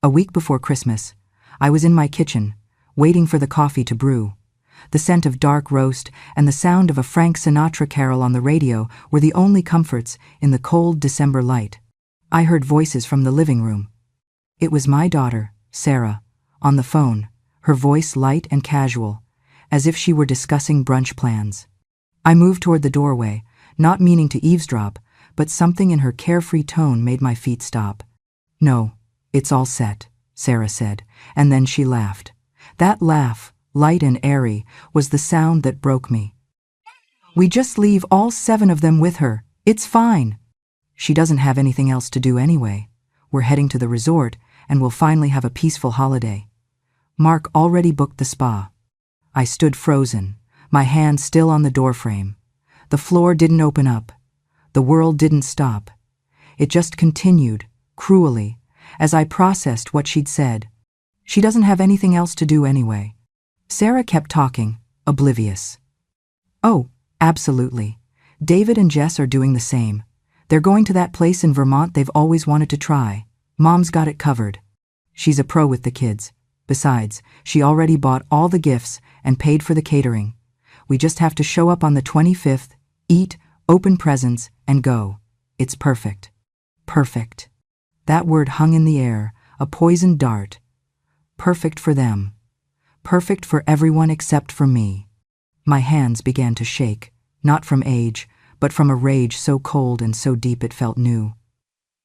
A week before Christmas, I was in my kitchen, waiting for the coffee to brew. The scent of dark roast and the sound of a Frank Sinatra carol on the radio were the only comforts in the cold December light. I heard voices from the living room. It was my daughter, Sarah, on the phone, her voice light and casual, as if she were discussing brunch plans. I moved toward the doorway, not meaning to eavesdrop, but something in her carefree tone made my feet stop. "No, it's all set," Sarah said, and then she laughed. That laugh, light and airy, was the sound that broke me. "We just leave all 7 of them with her. It's fine. She doesn't have anything else to do anyway. We're heading to the resort, and we'll finally have a peaceful holiday. Mark already booked the spa." I stood frozen, my hand still on the doorframe. The floor didn't open up. The world didn't stop. It just continued, cruelly, as I processed what she'd said. She doesn't have anything else to do anyway. Sarah kept talking, oblivious. "Oh, absolutely. David and Jess are doing the same. They're going to that place in Vermont they've always wanted to try. Mom's got it covered. She's a pro with the kids. Besides, she already bought all the gifts and paid for the catering. We just have to show up on the 25th, eat, open presents, and go. It's perfect." Perfect. That word hung in the air, a poisoned dart. Perfect for them. Perfect for everyone except for me. My hands began to shake, not from age, but from a rage so cold and so deep it felt new.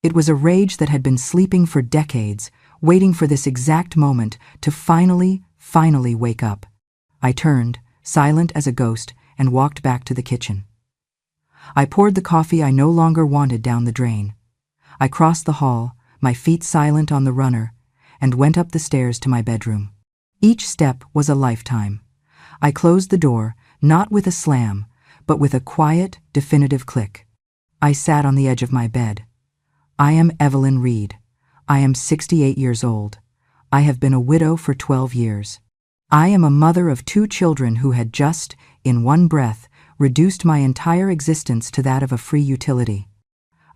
It was a rage that had been sleeping for decades, waiting for this exact moment to finally wake up. I turned, silent as a ghost, and walked back to the kitchen. I poured the coffee I no longer wanted down the drain. I crossed the hall, my feet silent on the runner, and went up the stairs to my bedroom. Each step was a lifetime. I closed the door, not with a slam, but with a quiet, definitive click. I sat on the edge of my bed. I am Evelyn Reed. I am 68 years old. I have been a widow for 12 years. I am a mother of 2 children who had just, in one breath, reduced my entire existence to that of a free utility.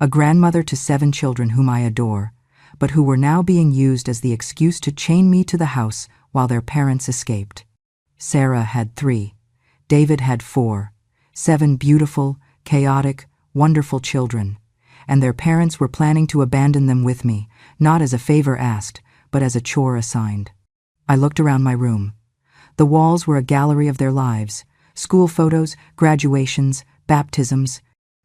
A grandmother to 7 children whom I adore, but who were now being used as the excuse to chain me to the house while their parents escaped. Sarah had 3. David had 4. 7 beautiful, chaotic, wonderful children, and their parents were planning to abandon them with me, not as a favor asked, but as a chore assigned. I looked around my room. The walls were a gallery of their lives, school photos, graduations, baptisms.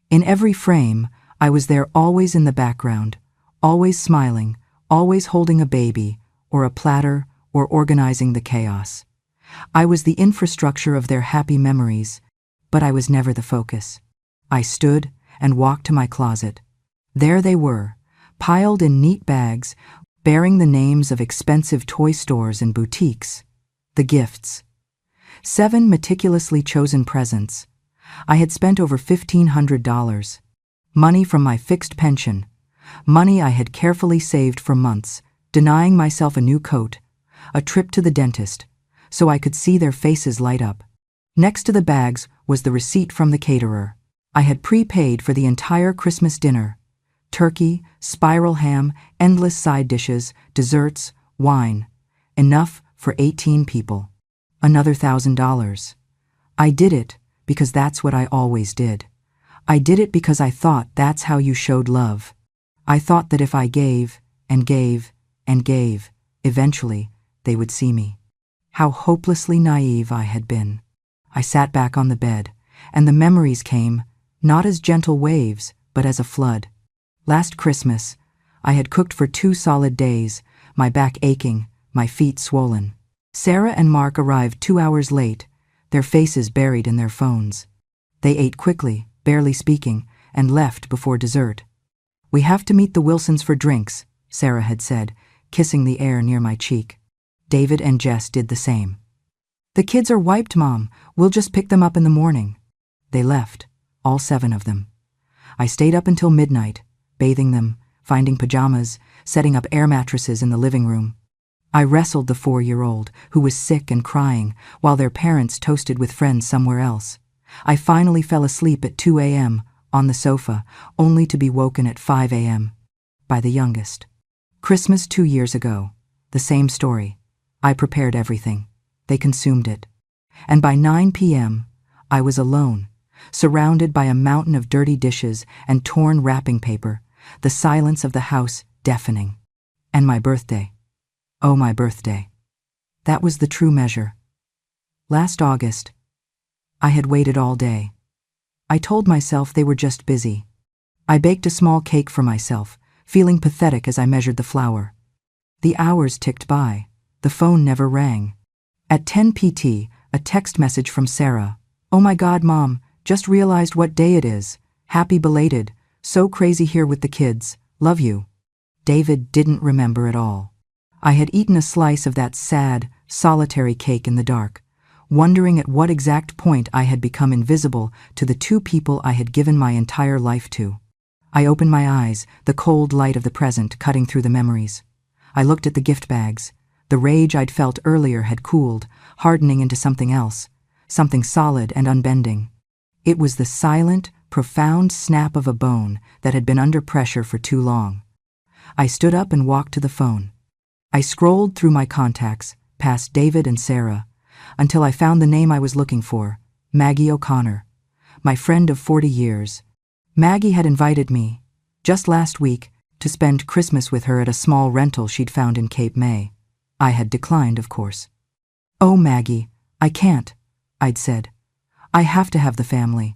In every frame, I was there, always in the background, always smiling, always holding a baby, or a platter, or organizing the chaos. I was the infrastructure of their happy memories, but I was never the focus. I stood and walked to my closet. There they were, piled in neat bags, bearing the names of expensive toy stores and boutiques. The gifts. 7 meticulously chosen presents. I had spent over $1,500. Money from my fixed pension. Money I had carefully saved for months, denying myself a new coat, a trip to the dentist, so I could see their faces light up. Next to the bags was the receipt from the caterer. I had prepaid for the entire Christmas dinner. Turkey, spiral ham, endless side dishes, desserts, wine. Enough for 18 people. Another $1,000. I did it because that's what I always did. I did it because I thought that's how you showed love. I thought that if I gave and gave and gave, eventually they would see me. How hopelessly naive I had been. I sat back on the bed, and the memories came, not as gentle waves, but as a flood. Last Christmas, I had cooked for 2 solid days, my back aching, my feet swollen. Sarah and Mark arrived 2 hours late, their faces buried in their phones. They ate quickly, barely speaking, and left before dessert. "We have to meet the Wilsons for drinks," Sarah had said, kissing the air near my cheek. David and Jess did the same. "The kids are wiped, Mom. We'll just pick them up in the morning." They left, all 7 of them. I stayed up until midnight, bathing them, finding pajamas, setting up air mattresses in the living room. I wrestled the 4-year-old, who was sick and crying, while their parents toasted with friends somewhere else. I finally fell asleep at 2 a.m., on the sofa, only to be woken at 5 a.m. by the youngest. Christmas 2 years ago. The same story. I prepared everything. They consumed it. And by 9 p.m., I was alone, surrounded by a mountain of dirty dishes and torn wrapping paper, the silence of the house deafening. And my birthday. Oh, my birthday. That was the true measure. Last August, I had waited all day. I told myself they were just busy. I baked a small cake for myself, feeling pathetic as I measured the flour. The hours ticked by. The phone never rang. At 10 p.t., a text message from Sarah. "Oh my God, Mom, just realized what day it is. Happy belated. So crazy here with the kids. Love you." David didn't remember at all. I had eaten a slice of that sad, solitary cake in the dark, wondering at what exact point I had become invisible to the two people I had given my entire life to. I opened my eyes, the cold light of the present cutting through the memories. I looked at the gift bags. The rage I'd felt earlier had cooled, hardening into something else, something solid and unbending. It was the silent, profound snap of a bone that had been under pressure for too long. I stood up and walked to the phone. I scrolled through my contacts, past David and Sarah, until I found the name I was looking for, Maggie O'Connor, my friend of 40 years. Maggie had invited me, just last week, to spend Christmas with her at a small rental she'd found in Cape May. I had declined, of course. "Oh, Maggie, I can't," I'd said. "I have to have the family."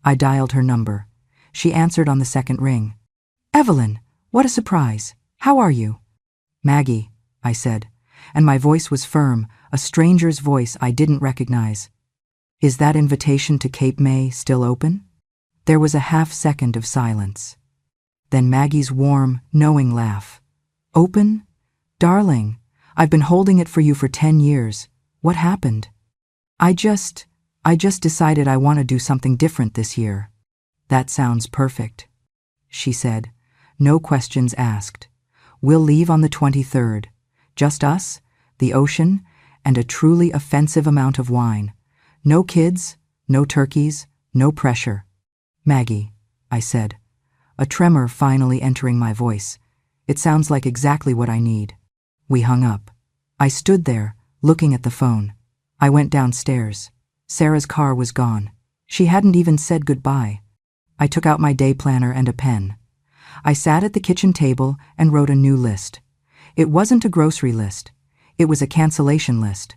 I dialed her number. She answered on the second ring. "Evelyn, what a surprise. How are you?" "Maggie," I said, and my voice was firm, a stranger's voice I didn't recognize. "Is that invitation to Cape May still open?" There was a half-second of silence. Then Maggie's warm, knowing laugh. "Open? Darling, I've been holding it for you for 10 years. What happened?" I just decided I want to do something different this year." "That sounds perfect," she said, no questions asked. "We'll leave on the 23rd. Just us, the ocean, and a truly offensive amount of wine. No kids, no turkeys, no pressure." "Maggie," I said, a tremor finally entering my voice. "It sounds like exactly what I need." We hung up. I stood there, looking at the phone. I went downstairs. Sarah's car was gone. She hadn't even said goodbye. I took out my day planner and a pen. I sat at the kitchen table and wrote a new list. It wasn't a grocery list. It was a cancellation list.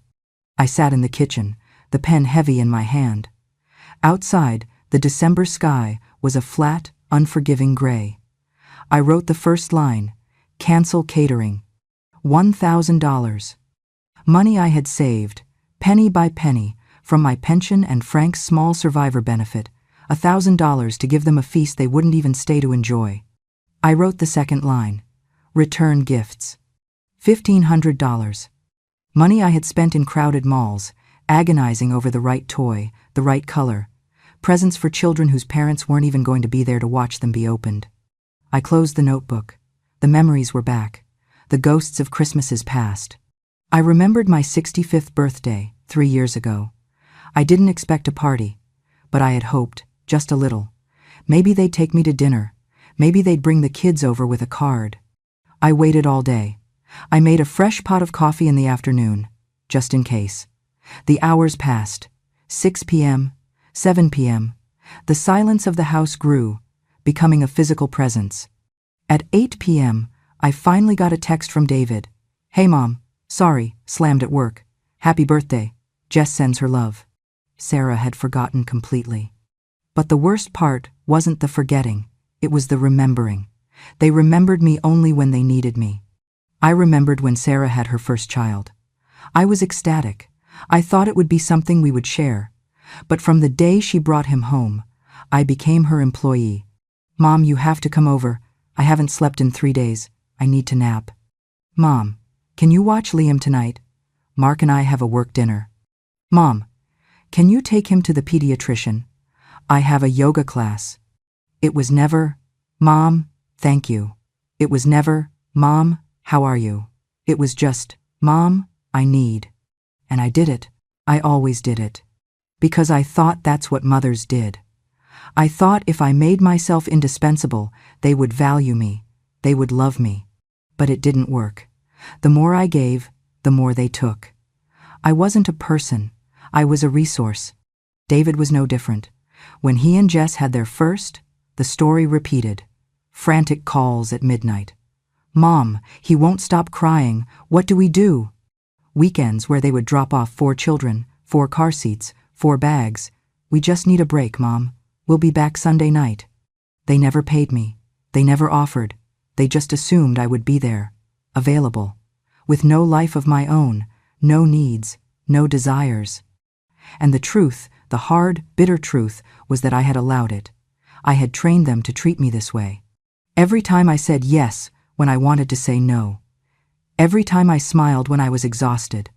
I sat in the kitchen, the pen heavy in my hand. Outside, the December sky was a flat, unforgiving gray. I wrote the first line, "Cancel catering." $1,000. Money I had saved, penny by penny, from my pension and Frank's small survivor benefit, $1,000 to give them a feast they wouldn't even stay to enjoy. I wrote the second line, "Return gifts." $1,500. Money I had spent in crowded malls, agonizing over the right toy, the right color, presents for children whose parents weren't even going to be there to watch them be opened. I closed the notebook. The memories were back. The ghosts of Christmases past. I remembered my 65th birthday, 3 years ago. I didn't expect a party, but I had hoped, just a little. Maybe they'd take me to dinner. Maybe they'd bring the kids over with a card. I waited all day. I made a fresh pot of coffee in the afternoon, just in case. The hours passed. 6 p.m., 7 p.m. The silence of the house grew, becoming a physical presence. At 8 p.m., I finally got a text from David. "Hey Mom, sorry, slammed at work. Happy birthday. Jess sends her love." Sarah had forgotten completely. But the worst part wasn't the forgetting, it was the remembering. They remembered me only when they needed me. I remembered when Sarah had her first child. I was ecstatic. I thought it would be something we would share. But from the day she brought him home, I became her employee. "Mom, you have to come over. I haven't slept in 3 days. I need to nap." "Mom, can you watch Liam tonight? Mark and I have a work dinner." "Mom, can you take him to the pediatrician? I have a yoga class." It was never, "Mom, thank you." It was never, "Mom, how are you?" It was just, "Mom, I need." And I did it. I always did it. Because I thought that's what mothers did. I thought if I made myself indispensable, they would value me. They would love me. But it didn't work. The more I gave, the more they took. I wasn't a person. I was a resource. David was no different. When he and Jess had their first, the story repeated. Frantic calls at midnight. Mom, he won't stop crying. What do we do? Weekends where they would drop off 4 children, 4 car seats, 4 bags. We just need a break, Mom. We'll be back Sunday night. They never paid me. They never offered. They just assumed I would be there, available, with no life of my own, no needs, no desires. And the truth, the hard, bitter truth, was that I had allowed it. I had trained them to treat me this way. Every time I said yes when I wanted to say no. Every time I smiled when I was exhausted.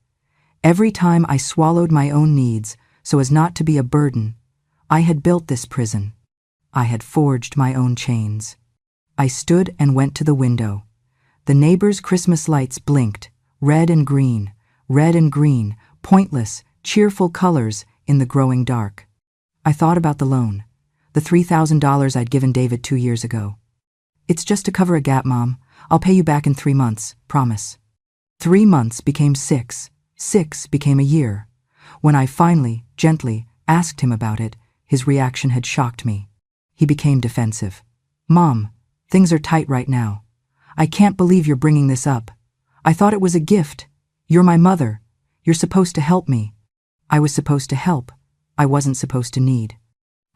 Every time I swallowed my own needs so as not to be a burden. I had built this prison. I had forged my own chains. I stood and went to the window. The neighbors' Christmas lights blinked, red and green, pointless, cheerful colors in the growing dark. I thought about the loan, the $3,000 I'd given David 2 years ago. It's just to cover a gap, Mom. I'll pay you back in 3 months, promise. 3 months became 6. 6 became a year. When I finally, gently, asked him about it, his reaction had shocked me. He became defensive. Mom, things are tight right now. I can't believe you're bringing this up. I thought it was a gift. You're my mother. You're supposed to help me. I was supposed to help. I wasn't supposed to need.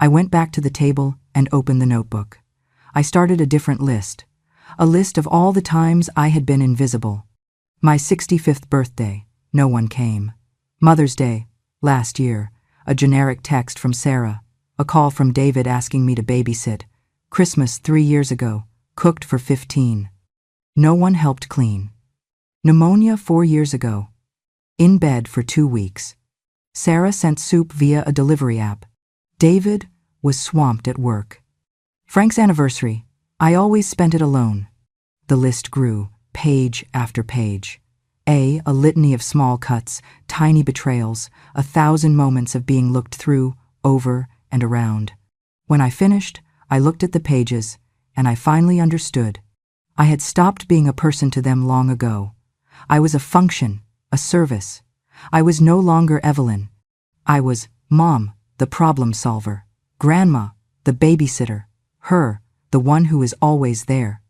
I went back to the table and opened the notebook. I started a different list. A list of all the times I had been invisible. My 65th birthday, no one came. Mother's Day, last year, a generic text from Sarah. A call from David asking me to babysit. Christmas 3 years ago, cooked for 15. No one helped clean. Pneumonia 4 years ago. In bed for 2 weeks. Sarah sent soup via a delivery app. David was swamped at work. Frank's anniversary. I always spent it alone. The list grew, page after page. A litany of small cuts, tiny betrayals, 1,000 moments of being looked through, over, and around. When I finished, I looked at the pages, and I finally understood. I had stopped being a person to them long ago. I was a function, a service. I was no longer Evelyn. I was Mom, the problem solver, Grandma, the babysitter, her, the one who is always there.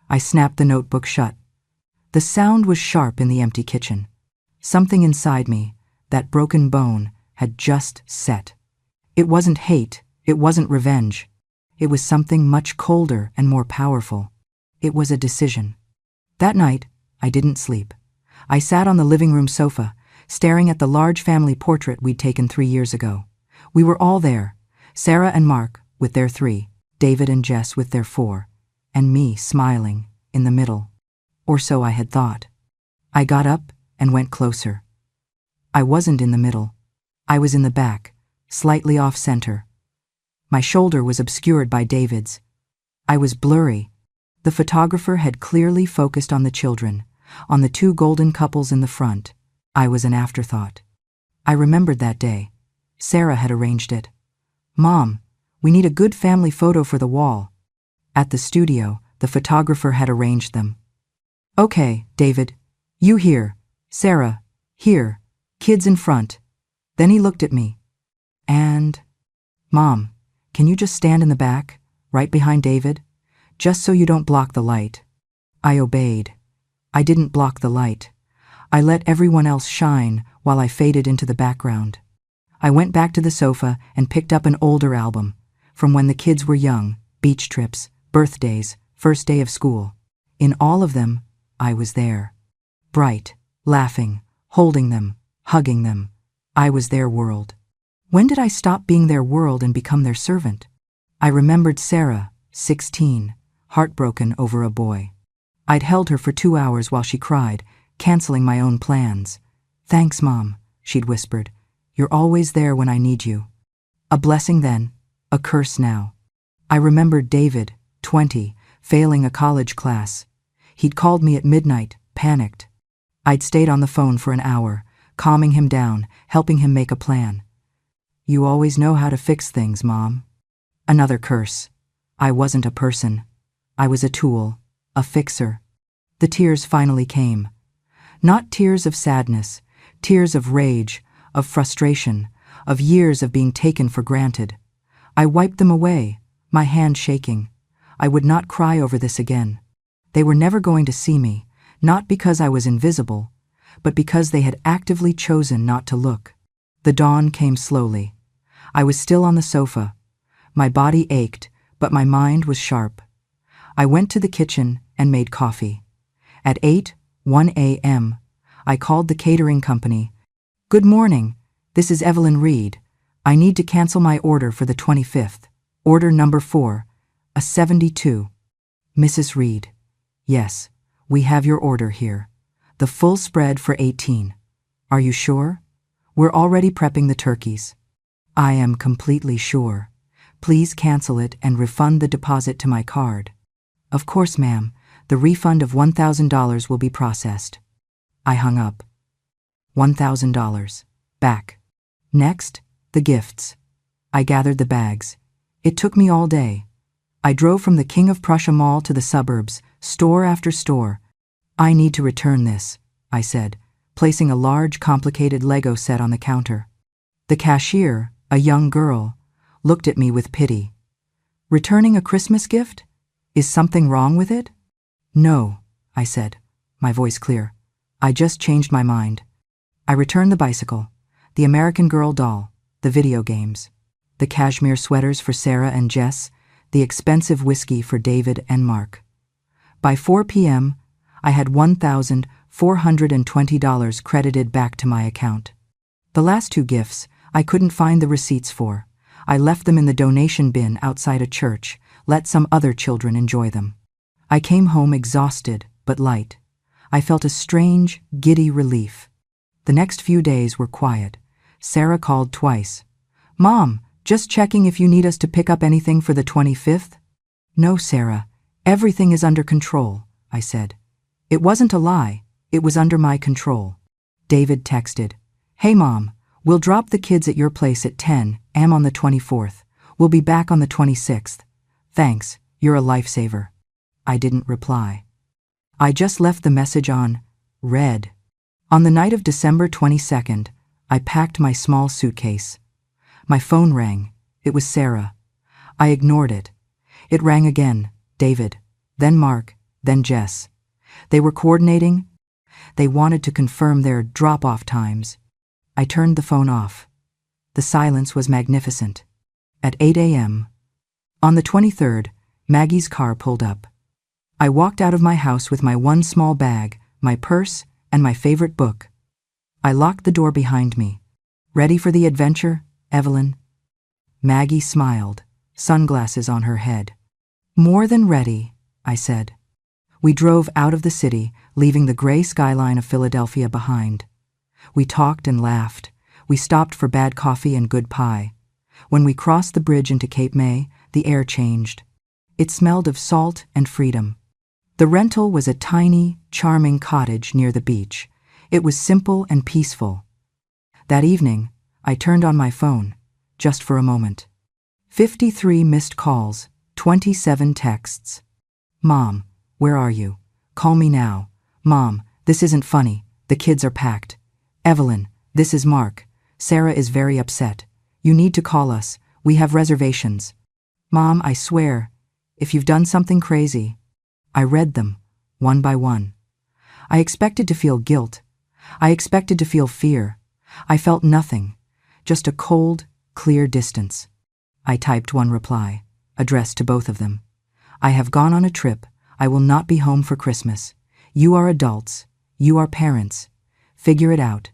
I snapped the notebook shut. The sound was sharp in the empty kitchen. Something inside me, that broken bone, had just set. It wasn't hate, it wasn't revenge. It was something much colder and more powerful. It was a decision. That night, I didn't sleep. I sat on the living room sofa, staring at the large family portrait we'd taken 3 years ago. We were all there, Sarah and Mark with their 3, David and Jess with their 4, and me smiling in the middle. Or so I had thought. I got up and went closer. I wasn't in the middle. I was in the back, slightly off-center. My shoulder was obscured by David's. I was blurry. The photographer had clearly focused on the children, on the 2 golden couples in the front. I was an afterthought. I remembered that day. Sarah had arranged it. Mom, we need a good family photo for the wall. At the studio, the photographer had arranged them. Okay, David, you here. Sarah, here. Kids in front. Then he looked at me. And, Mom, can you just stand in the back, right behind David? Just so you don't block the light. I obeyed. I didn't block the light. I let everyone else shine while I faded into the background. I went back to the sofa and picked up an older album, from when the kids were young, beach trips, birthdays, first day of school. In all of them, I was there. Bright, laughing, holding them, hugging them. I was their world. When did I stop being their world and become their servant? I remembered Sarah, 16, heartbroken over a boy. I'd held her for 2 hours while she cried, canceling my own plans. Thanks, Mom, she'd whispered. You're always there when I need you. A blessing then, a curse now. I remembered David, 20, failing a college class. He'd called me at midnight, panicked. I'd stayed on the phone for an hour, calming him down, helping him make a plan. You always know how to fix things, Mom. Another curse. I wasn't a person. I was a tool, a fixer. The tears finally came. Not tears of sadness, tears of rage, of frustration, of years of being taken for granted. I wiped them away, my hand shaking. I would not cry over this again. They were never going to see me, not because I was invisible, but because they had actively chosen not to look. The dawn came slowly. I was still on the sofa. My body ached, but my mind was sharp. I went to the kitchen and made coffee. At 8:01 a.m., I called the catering company. "Good morning, this is Evelyn Reed. I need to cancel my order for the 25th. Order number 4, a 72. Mrs. Reed. Yes, we have your order here. The full spread for 18. Are you sure? We're already prepping the turkeys. I am completely sure. Please cancel it and refund the deposit to my card. Of course, ma'am. The refund of $1,000 will be processed." I hung up. $1,000. Back. Next, the gifts. I gathered the bags. It took me all day. I drove from the King of Prussia Mall to the suburbs, store after store. "I need to return this," I said, placing a large, complicated Lego set on the counter. The cashier, a young girl, looked at me with pity. "Returning a Christmas gift? Is something wrong with it?" "No," I said, my voice clear. "I just changed my mind." I returned the bicycle, the American Girl doll, the video games, the cashmere sweaters for Sarah and Jess, the expensive whiskey for David and Mark. By 4 p.m., I had $1,420 credited back to my account. The last 2 gifts I couldn't find the receipts for. I left them in the donation bin outside a church, let some other children enjoy them. I came home exhausted but light. I felt a strange, giddy relief. The next few days were quiet. Sarah called twice. "Mom, just checking if you need us to pick up anything for the 25th? "No, Sarah. Everything is under control," I said. It wasn't a lie. It was under my control. David texted, "Hey, Mom, we'll drop the kids at your place at 10 a.m. on the 24th. We'll be back on the 26th. Thanks, you're a lifesaver." I didn't reply. I just left the message on read. On the night of December 22nd, I packed my small suitcase. My phone rang. It was Sarah. I ignored it. It rang again. David, then Mark, then Jess. They were coordinating. They wanted to confirm their drop-off times. I turned the phone off. The silence was magnificent. At 8 a.m., on the 23rd, Maggie's car pulled up. I walked out of my house with my one small bag, my purse, and my favorite book. I locked the door behind me. "Ready for the adventure, Evelyn?" Maggie smiled, sunglasses on her head. "More than ready," I said. We drove out of the city, leaving the gray skyline of Philadelphia behind. We talked and laughed. We stopped for bad coffee and good pie. When we crossed the bridge into Cape May, the air changed. It smelled of salt and freedom. The rental was a tiny, charming cottage near the beach. It was simple and peaceful. That evening, I turned on my phone, just for a moment. 53 missed calls, 27 texts. "Mom, where are you? Call me now. Mom, this isn't funny. The kids are packed. Evelyn, this is Mark. Sarah is very upset. You need to call us. We have reservations. Mom, I swear, if you've done something crazy." I read them, one by one. I expected to feel guilt. I expected to feel fear. I felt nothing, just a cold, clear distance. I typed one reply, addressed to both of them. "I have gone on a trip. I will not be home for Christmas. You are adults. You are parents. Figure it out."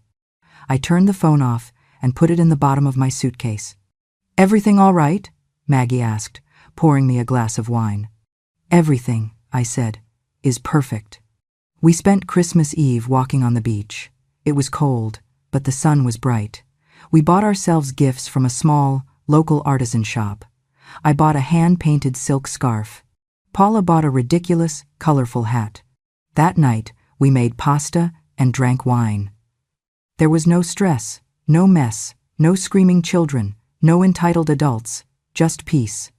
I turned the phone off and put it in the bottom of my suitcase. "Everything all right?" Maggie asked, pouring me a glass of wine. "Everything," I said, "is perfect." We spent Christmas Eve walking on the beach. It was cold, but the sun was bright. We bought ourselves gifts from a small, local artisan shop. I bought a hand-painted silk scarf. Paula bought a ridiculous, colorful hat. That night, we made pasta and drank wine. There was no stress, no mess, no screaming children, no entitled adults, just peace.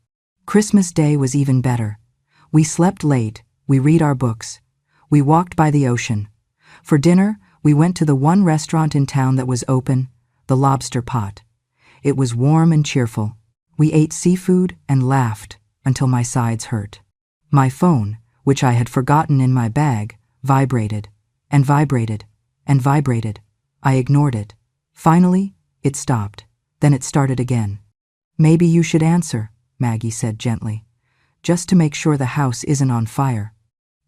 Christmas Day was even better. We slept late, we read our books. We walked by the ocean. For dinner, we went to the one restaurant in town that was open, the Lobster Pot. It was warm and cheerful. We ate seafood and laughed until my sides hurt. My phone, which I had forgotten in my bag, vibrated and vibrated and vibrated. I ignored it. Finally, it stopped. Then it started again. "Maybe you should answer," Maggie said gently, "just to make sure the house isn't on fire."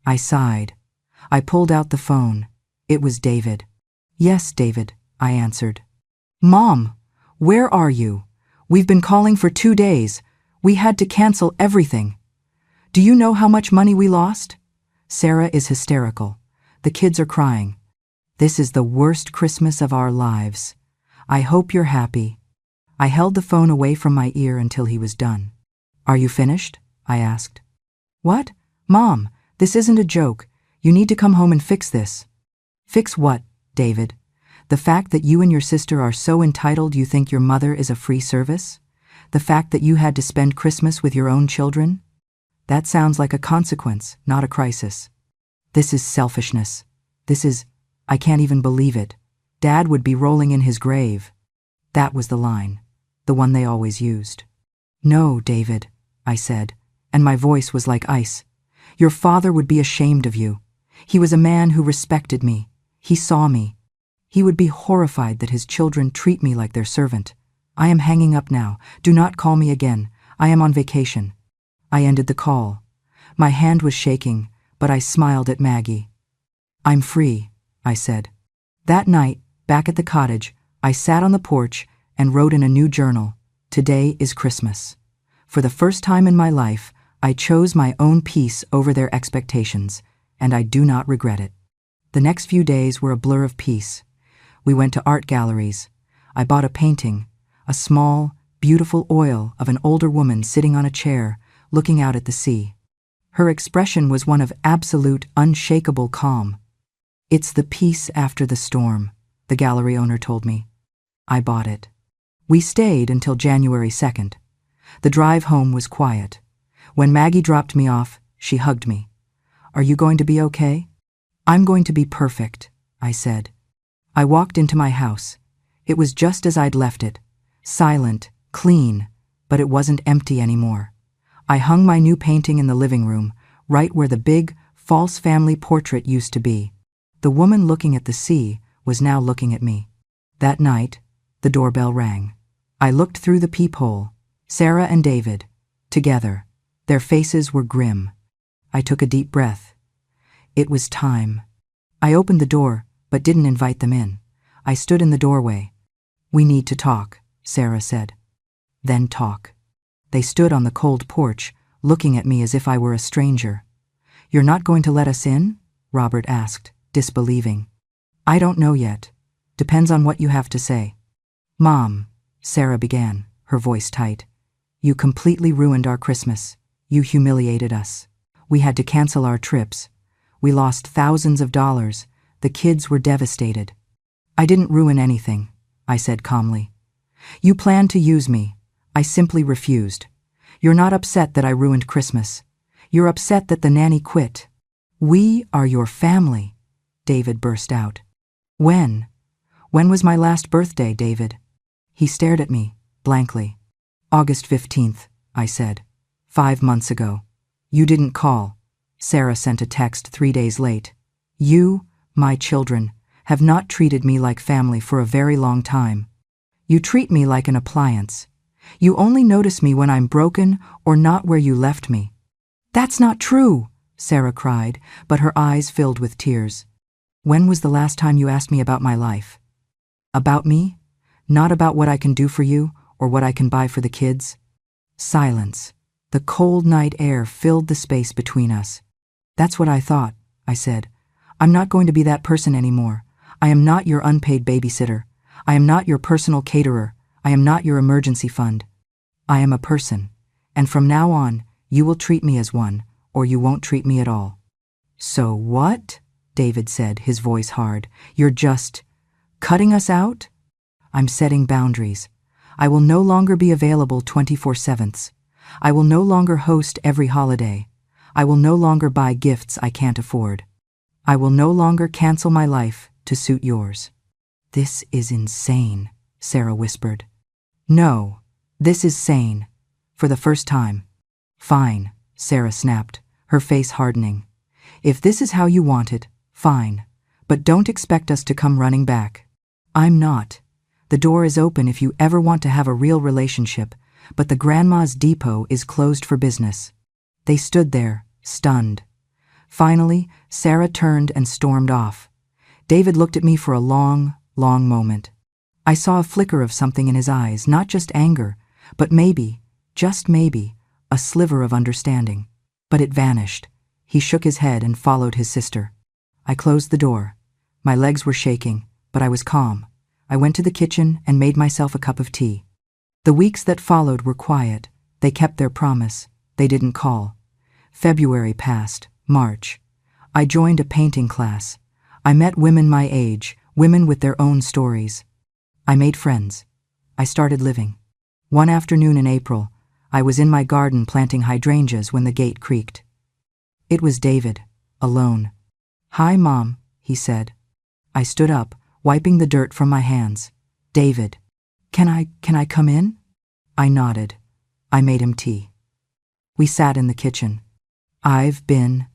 I sighed. I pulled out the phone. It was David. "Yes, David," I answered. "Mom, where are you? We've been calling for 2 days. We had to cancel everything. Do you know how much money we lost?" Sarah is hysterical. The kids are crying. "This is the worst Christmas of our lives. I hope you're happy." I held the phone away from my ear until he was done. "Are you finished?" I asked. "What? Mom, this isn't a joke. You need to come home and fix this." "Fix what, David? The fact that you and your sister are so entitled you think your mother is a free service? The fact that you had to spend Christmas with your own children? That sounds like a consequence, not a crisis. This is selfishness. I can't even believe it. Dad would be rolling in his grave." That was the line, the one they always used. "No, David," I said, and my voice was like ice. "Your father would be ashamed of you. He was a man who respected me. He saw me. He would be horrified that his children treat me like their servant. I am hanging up now. Do not call me again. I am on vacation." I ended the call. My hand was shaking, but I smiled at Maggie. "I'm free," I said. That night, back at the cottage, I sat on the porch and wrote in a new journal, "Today is Christmas." For the first time in my life, I chose my own peace over their expectations, and I do not regret it. The next few days were a blur of peace. We went to art galleries. I bought a painting, a small, beautiful oil of an older woman sitting on a chair, looking out at the sea. Her expression was one of absolute, unshakable calm. "It's the peace after the storm," the gallery owner told me. I bought it. We stayed until January 2nd. The drive home was quiet. When Maggie dropped me off, she hugged me. "Are you going to be okay?" "I'm going to be perfect," I said. I walked into my house. It was just as I'd left it. Silent, clean, but it wasn't empty anymore. I hung my new painting in the living room, right where the big, false family portrait used to be. The woman looking at the sea was now looking at me. That night, the doorbell rang. I looked through the peephole. Sarah and David, together. Their faces were grim. I took a deep breath. It was time. I opened the door, but didn't invite them in. I stood in the doorway. "We need to talk," Sarah said. "Then talk." They stood on the cold porch, looking at me as if I were a stranger. "You're not going to let us in?" Robert asked, disbelieving. "I don't know yet. Depends on what you have to say." "Mom," Sarah began, her voice tight, "you completely ruined our Christmas. You humiliated us. We had to cancel our trips. We lost thousands of dollars. The kids were devastated." "I didn't ruin anything," I said calmly. "You planned to use me. I simply refused. You're not upset that I ruined Christmas. You're upset that the nanny quit." "We are your family," David burst out. When was my last birthday, David?" He stared at me, blankly. "August 15th, I said. 5 months ago. You didn't call." Sarah sent a text 3 days late. "You, my children, have not treated me like family for a very long time. You treat me like an appliance. You only notice me when I'm broken or not where you left me." "That's not true," Sarah cried, but her eyes filled with tears. "When was the last time you asked me about my life? About me? Not about what I can do for you or what I can buy for the kids?" Silence. The cold night air filled the space between us. "That's what I thought," I said. "I'm not going to be that person anymore. I am not your unpaid babysitter. I am not your personal caterer. I am not your emergency fund. I am a person, and from now on, you will treat me as one, or you won't treat me at all." "So what?" David said, his voice hard. "You're just cutting us out?" "I'm setting boundaries. I will no longer be available 24/7. I will no longer host every holiday. I will no longer buy gifts I can't afford." I will no longer cancel my life to suit yours." "This is insane," Sarah whispered. "No, this is sane. For the first time." "Fine," Sarah snapped, her face hardening. "If this is how you want it, fine. But don't expect us to come running back." "I'm not. The door is open if you ever want to have a real relationship, but the Grandma's Depot is closed for business." They stood there, stunned. Finally, Sarah turned and stormed off. David looked at me for a long, long moment. I saw a flicker of something in his eyes, not just anger, but maybe, just maybe, a sliver of understanding. But it vanished. He shook his head and followed his sister. I closed the door. My legs were shaking, but I was calm. I went to the kitchen and made myself a cup of tea. The weeks that followed were quiet. They kept their promise. They didn't call. February passed. March. I joined a painting class. I met women my age, women with their own stories. I made friends. I started living. One afternoon in April, I was in my garden planting hydrangeas when the gate creaked. It was David, alone. "Hi, Mom," he said. I stood up, wiping the dirt from my hands. "David, can I come in?" I nodded. I made him tea. We sat in the kitchen. "I've been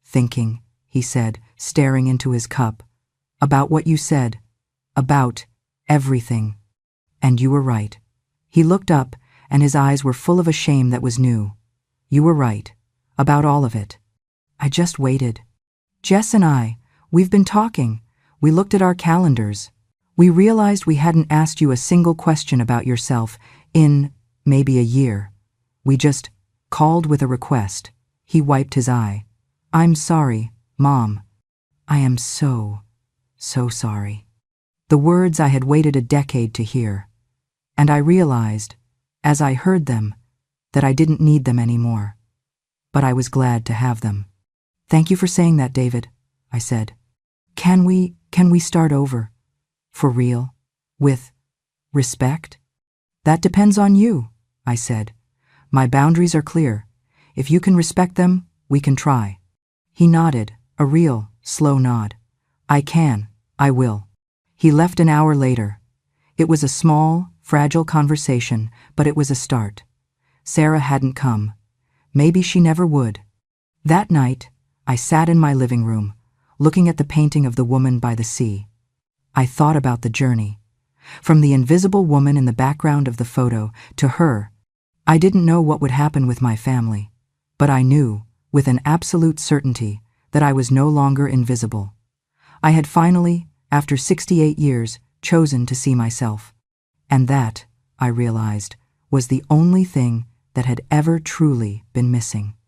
thinking," he said, staring into his cup, "about what you said, about everything. And you were right." He looked up, and his eyes were full of a shame that was new. "You were right, about all of it." I just waited. "Jess and we've been talking. We looked at our calendars. We realized we hadn't asked you a single question about yourself in maybe a year. We just called with a request." He wiped his eye. "I'm sorry, Mom. I am so sorry." The words I had waited a decade to hear. And I realized, as I heard them, that I didn't need them anymore. But I was glad to have them. "Thank you for saying that, David," I said. Can we start over? For real? With respect?" "That depends on you," I said. "My boundaries are clear. If you can respect them, we can try." He nodded, a real, slow nod. "I can. I will." He left an hour later. It was a small, fragile conversation, but it was a start. Sarah hadn't come. Maybe she never would. That night, I sat in my living room, looking at the painting of the woman by the sea. I thought about the journey. From the invisible woman in the background of the photo to her. I didn't know what would happen with my family, but I knew, with an absolute certainty, that I was no longer invisible. I had finally, after 68 years, chosen to see myself. And that, I realized, was the only thing that had ever truly been missing.